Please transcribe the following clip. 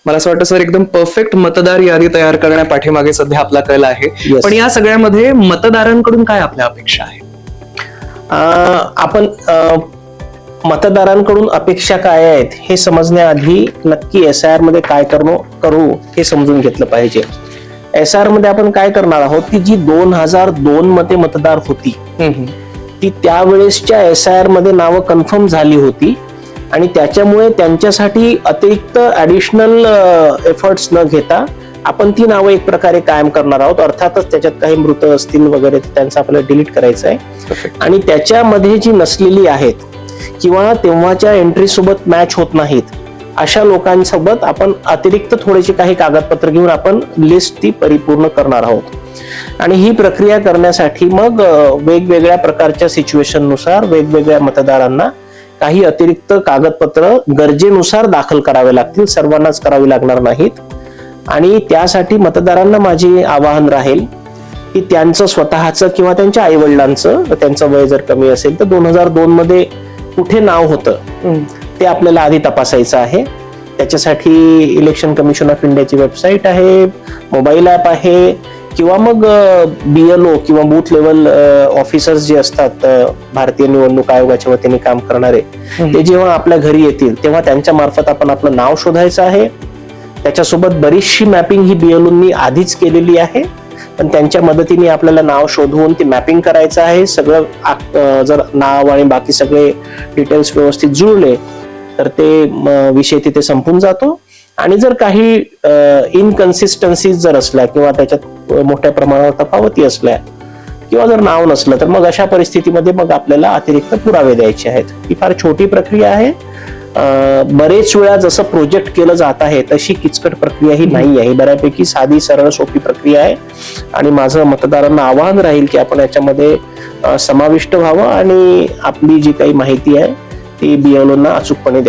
मला असं वाटतं सर एकदम परफेक्ट मतदार यादी तयार करण्यापाठीमागे सध्या आपला कल आहे. Yes. पण या सगळ्यामध्ये मतदारांकडून काय आपल्या अपेक्षा आहे? आपण मतदारांकडून अपेक्षा काय आहेत हे समजण्याआधी नक्की SIR मध्ये काय करू हे समजून घेतलं पाहिजे. SIR मध्ये आपण काय करणार आहोत की जी 2002 मध्ये मतदार होती ती त्यावेळेसच्या SIR मध्ये नावं कन्फर्म झाली होती आणि त्याच्यामुळे त्यांच्यासाठी अतिरिक्त ऍडिशनल एफर्ट्स न घेता आपण ती नावं एक प्रकारे कायम करणार आहोत. अर्थातच त्याच्यात काही मृत असतील वगैरे त्यांचं आपल्याला डिलीट करायचं आहे आणि त्याच्यामध्ये जी नसलेली आहेत किंवा तेव्हाच्या एंट्री सोबत मॅच होत नाहीत अशा लोकांसोबत आपण अतिरिक्त थोडेसे काही कागदपत्र घेऊन आपण लिस्ट ती परिपूर्ण करणार आहोत आणि ही प्रक्रिया करण्यासाठी मग वेगवेगळ्या प्रकारच्या सिच्युएशन नुसार वेगवेगळ्या मतदारांना काही अतिरिक्त कागदपत्र गरजेनुसार दाखल करावे लागतील. सर्वांनाच करावी लागणार नाहीत आणि त्यासाठी मतदारांना माझे आवाहन राहील की त्यांचं स्वतःचं किंवा त्यांच्या आई वडिलांचं, त्यांचं वय जर कमी असेल तर 2002 मध्ये कुठे नाव होतं ते आपल्याला आधी तपासायचं आहे. त्याच्यासाठी इलेक्शन कमिशन ऑफ इंडियाची वेबसाईट आहे, मोबाईल ऍप आहे किंवा मग BLO किंवा बूथ लेवल ऑफिसर्स जे असतात भारतीय निवडणूक आयोगाच्या वतीने काम करणारे ते जेव्हा आपल्या घरी येतील तेव्हा त्यांच्या मार्फत आपण आपलं नाव शोधायचं आहे. त्याच्यासोबत बरीचशी मॅपिंग ही BLOंनी आधीच केलेली आहे पण त्यांच्या मदतीने आपल्याला नाव शोधून ते मॅपिंग करायचं आहे. सगळं जर नाव आणि बाकी सगळे डिटेल्स व्यवस्थित जुळले तर ते विषय तिथे संपून जातो आणि जर काही इनकन्सिस्टन्सीज जर असल्या किंवा त्याच्यात मोठ्या प्रमाणावर तफावती असल्या किंवा जर नाव नसलं तर मग अशा परिस्थितीमध्ये मग आपल्याला अतिरिक्त पुरावे द्यायचे आहेत. ही फार छोटी प्रक्रिया आहे. बरेच वेळा जसं प्रोजेक्ट केलं जात आहे तशी किचकट प्रक्रिया ही नाही आहे. बऱ्यापैकी साधी सरळ सोपी प्रक्रिया आहे आणि माझं मतदारांना आवाहन राहील की आपण याच्यामध्ये समाविष्ट व्हावं आणि आपली जी काही माहिती आहे ती BLOंना अचूकपणे द्या.